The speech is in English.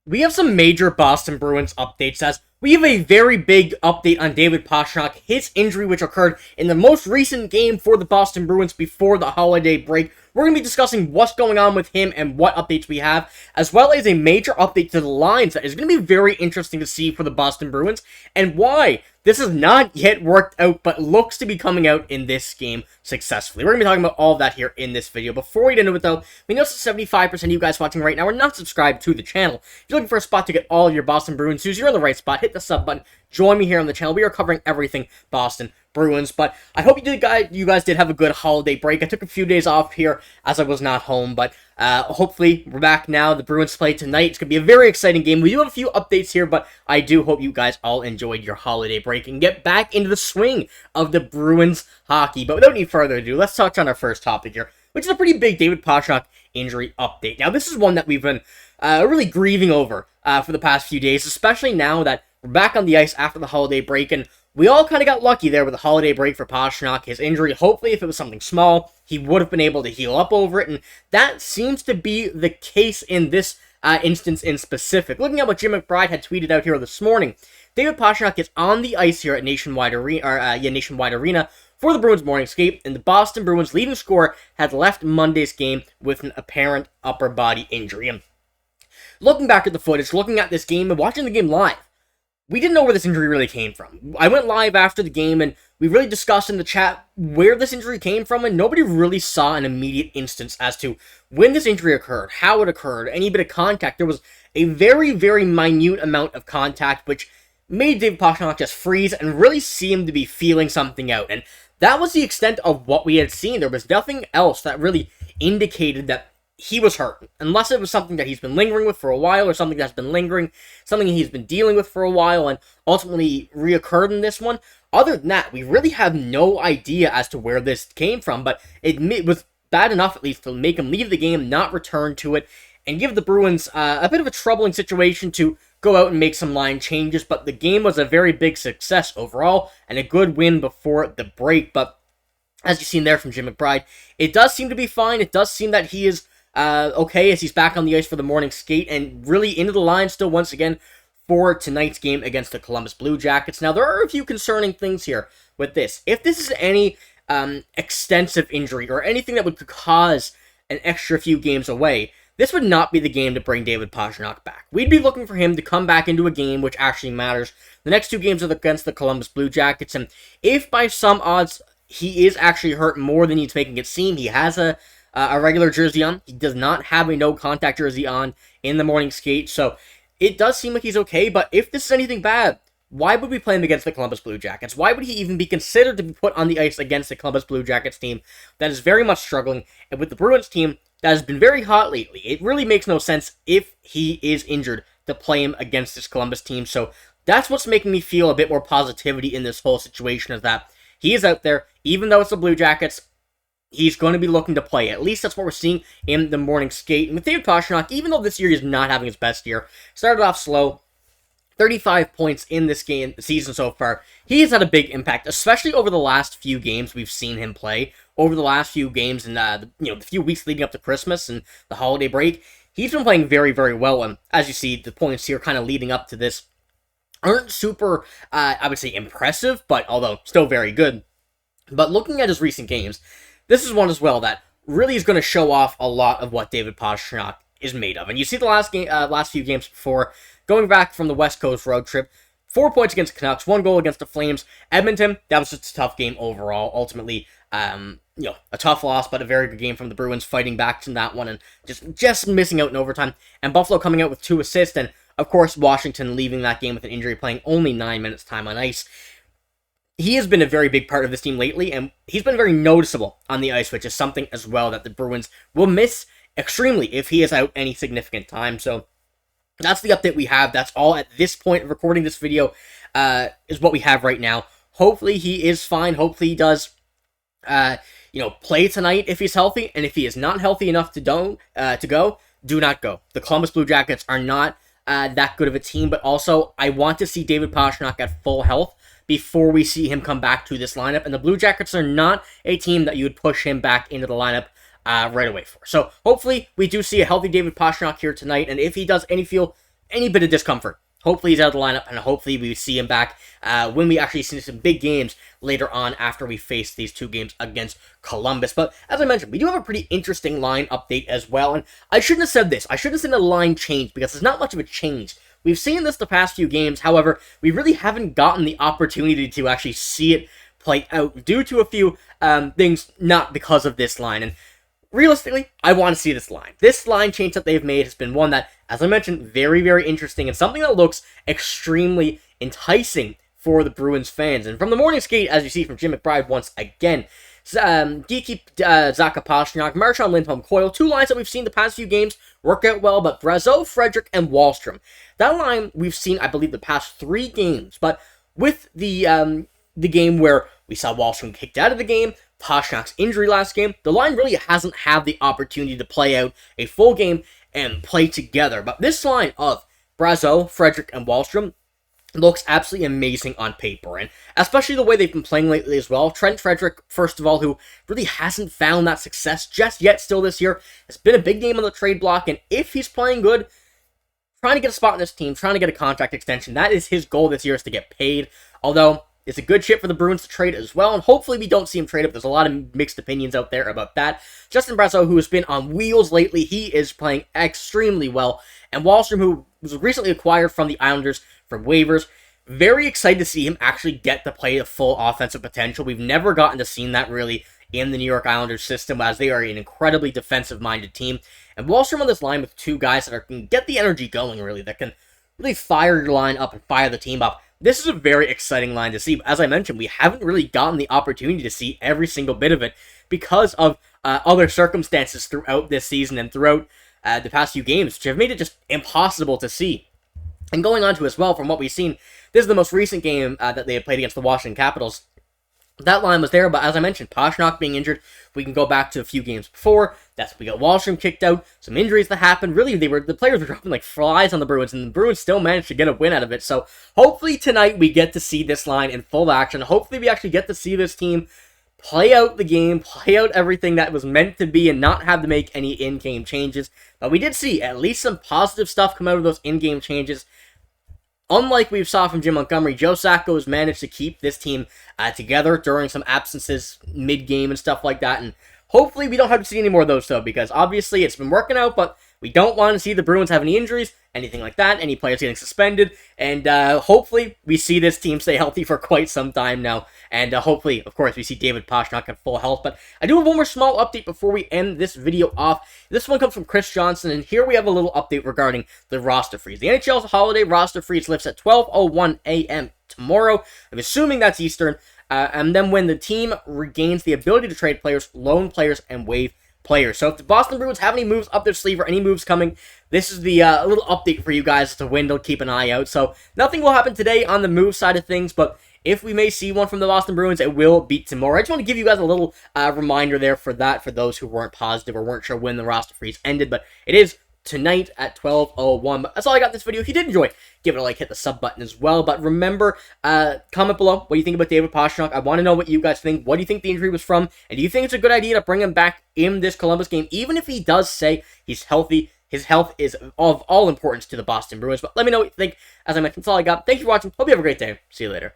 We have some major Boston Bruins updates as we have a very big update on David Pastrnak, his injury which occurred in the most recent game for the Boston Bruins before the holiday break. We're going to be discussing what's going on with him and what updates we have, as well as a major update to the lines that is going to be very interesting to see for the Boston Bruins, and why this has not yet worked out, but looks to be coming out in this game successfully. We're going to be talking about all of that here in this video. Before we get into it, though, we know 75% of you guys watching right now are not subscribed to the channel. If you're looking for a spot to get all of your Boston Bruins news, you're in the right spot. Hit the sub button. Join me here on the channel. We are covering everything Boston Bruins, but I hope you guys did have a good holiday break. I took a few days off here as I was not home, but hopefully we're back now. The Bruins play tonight. It's going to be a very exciting game. We do have a few updates here, but I do hope you guys all enjoyed your holiday break and get back into the swing of the Bruins hockey. But without any further ado, let's touch on our first topic here, which is a pretty big David Pastrnak injury update. Now, this is one that we've been really grieving over for the past few days, especially now that we're back on the ice after the holiday break, and we all kind of got lucky there with the holiday break for Pastrnak. His injury, hopefully, if it was something small, he would have been able to heal up over it, and that seems to be the case in this instance in specific. Looking at what Jim McBride had tweeted out here this morning, David Pastrnak is on the ice here at Nationwide Arena for the Bruins morning skate, and the Boston Bruins leading scorer had left Monday's game with an apparent upper body injury. And looking back at the footage, looking at this game, and watching the game live, we didn't know where this injury really came from. I went live after the game, and we really discussed in the chat where this injury came from, and nobody really saw an immediate instance as to when this injury occurred, how it occurred, any bit of contact. There was a very, very minute amount of contact, which made David Pastrnak just freeze and really seem to be feeling something out. And that was the extent of what we had seen. There was nothing else that really indicated that he was hurt, unless it was something that he's been lingering with for a while, or something that's been lingering, something he's been dealing with for a while, and ultimately reoccurred in this one. Other than that, we really have no idea as to where this came from, but it was bad enough at least to make him leave the game, not return to it, and give the Bruins a bit of a troubling situation to go out and make some line changes. But the game was a very big success overall, and a good win before the break. But as you've seen there from Jim McBride, it does seem to be fine. It does seem that he is okay as he's back on the ice for the morning skate and really into the line still once again for tonight's game against the Columbus Blue Jackets. Now, there are a few concerning things here with this. If this is any extensive injury or anything that would cause an extra few games away, this would not be the game to bring David Pastrnak back. We'd be looking for him to come back into a game which actually matters. The next two games are against the Columbus Blue Jackets, and if by some odds he is actually hurt more than he's making it seem, he has a regular jersey on. He does not have a no-contact jersey on in the morning skate, so it does seem like he's okay. But if this is anything bad, why would we play him against the Columbus Blue Jackets? Why would he even be considered to be put on the ice against the Columbus Blue Jackets team that is very much struggling, and with the Bruins team that has been very hot lately? It really makes no sense if he is injured to play him against this Columbus team. So that's what's making me feel a bit more positivity in this whole situation, is that he is out there, even though it's the Blue Jackets. He's going to be looking to play. At least that's what we're seeing in the morning skate. And with David Pastrnak, even though this year is not having his best year, started off slow, 35 points in this game season so far. He has had a big impact, especially over the last few games we've seen him play. Over the last few games and the few weeks leading up to Christmas and the holiday break, he's been playing very, very well. And as you see, the points here kind of leading up to this aren't super, I would say, impressive, but although still very good. But looking at his recent games, this is one as well that really is going to show off a lot of what David Pastrnak is made of. And you see the last few games before, going back from the West Coast road trip, 4 points against the Canucks, 1 goal against the Flames. Edmonton, that was just a tough game overall. Ultimately, a tough loss, but a very good game from the Bruins, fighting back to that one and just missing out in overtime. And Buffalo coming out with 2 assists, and of course Washington leaving that game with an injury, playing only 9 minutes time on ice. He has been a very big part of this team lately, and he's been very noticeable on the ice, which is something as well that the Bruins will miss extremely if he is out any significant time. So that's the update we have. That's all at this point of recording this video, is what we have right now. Hopefully he is fine. Hopefully he does, play tonight if he's healthy. And if he is not healthy enough to go, do not go. The Columbus Blue Jackets are not that good of a team, but also I want to see David Pastrnak at full health before we see him come back to this lineup. And the Blue Jackets are not a team that you would push him back into the lineup right away for. So hopefully we do see a healthy David Pastrnak here tonight. And if he does feel any bit of discomfort. Hopefully he's out of the lineup, and hopefully we see him back when we actually see some big games later on after we face these 2 games against Columbus. But as I mentioned, we do have a pretty interesting line update as well, and I shouldn't have said this. I shouldn't have said a line change, because there's not much of a change. We've seen this the past few games, however, we really haven't gotten the opportunity to actually see it play out due to a few things, not because of this line. And realistically, I want to see this line. This line change that they've made has been one that, as I mentioned, very, very interesting, and something that looks extremely enticing for the Bruins fans. And from the morning skate, as you see from Jim McBride once again, Nikita Zadorov, Pastrnak, Marchand, Lindholm, Coyle, 2 lines that we've seen the past few games work out well, but Brazeau, Frederic, and Wahlstrom. That line we've seen, I believe, the past 3 games, but with the game where we saw Wahlstrom kicked out of the game, Pastrnak's injury last game, the line really hasn't had the opportunity to play out a full game and play together. But this line of Brazeau, Frederic, and Wahlstrom looks absolutely amazing on paper, and especially the way they've been playing lately as well. Trent Frederic, first of all, who really hasn't found that success just yet still this year, has been a big name on the trade block, and if he's playing good, trying to get a spot in this team, trying to get a contract extension, that is his goal this year, is to get paid. Although it's a good chip for the Bruins to trade as well, and hopefully we don't see him trade up. There's a lot of mixed opinions out there about that. Justin Brazeau, who has been on wheels lately, he is playing extremely well. And Wahlstrom, who was recently acquired from the Islanders from waivers, very excited to see him actually get to play the full offensive potential. We've never gotten to see that really in the New York Islanders system, as they are an incredibly defensive-minded team. And Wahlstrom on this line with 2 guys that can get the energy going, really, that can really fire your line up and fire the team up. This is a very exciting line to see. As I mentioned, we haven't really gotten the opportunity to see every single bit of it because of other circumstances throughout this season and throughout the past few games, which have made it just impossible to see. And going on to as well, from what we've seen, this is the most recent game that they had played against the Washington Capitals. That line was there, but as I mentioned, Pastrnak being injured, we can go back to a few games before. We got Wahlstrom kicked out, some injuries that happened. Really, the players were dropping like flies on the Bruins, and the Bruins still managed to get a win out of it. So hopefully tonight we get to see this line in full action. Hopefully we actually get to see this team play out the game, play out everything that was meant to be, and not have to make any in-game changes. But we did see at least some positive stuff come out of those in-game changes. Unlike we saw from Jim Montgomery, Joe Sacco has managed to keep this team together during some absences mid-game and stuff like that. And hopefully we don't have to see any more of those, though, because obviously it's been working out, but we don't want to see the Bruins have any injuries, anything like that, any players getting suspended. And hopefully we see this team stay healthy for quite some time now. And hopefully, of course, we see David Pastrnak in full health. But I do have one more small update before we end this video off. This one comes from Chris Johnson, and here we have a little update regarding the roster freeze. The NHL's holiday roster freeze lifts at 12:01 a.m. tomorrow. I'm assuming that's Eastern. And then when the team regains the ability to trade players, loan players, and waive players. So if the Boston Bruins have any moves up their sleeve or any moves coming, this is the little update for you guys to win to keep an eye out. So nothing will happen today on the move side of things, but if we may see one from the Boston Bruins, it will be tomorrow. I just want to give you guys a little reminder there for that, for those who weren't positive or weren't sure when the roster freeze ended, but it is tonight at 12:01. But that's all I got in this video. If you did enjoy, give it a like, hit the sub button as well. But remember, comment below what you think about David Pastrnak. I want to know what you guys think. What do you think the injury was from? And do you think it's a good idea to bring him back in this Columbus game, even if he does say he's healthy? His health is of all importance to the Boston Bruins. But let me know what you think. As I mentioned, that's all I got. Thanks for watching. Hope you have a great day. See you later.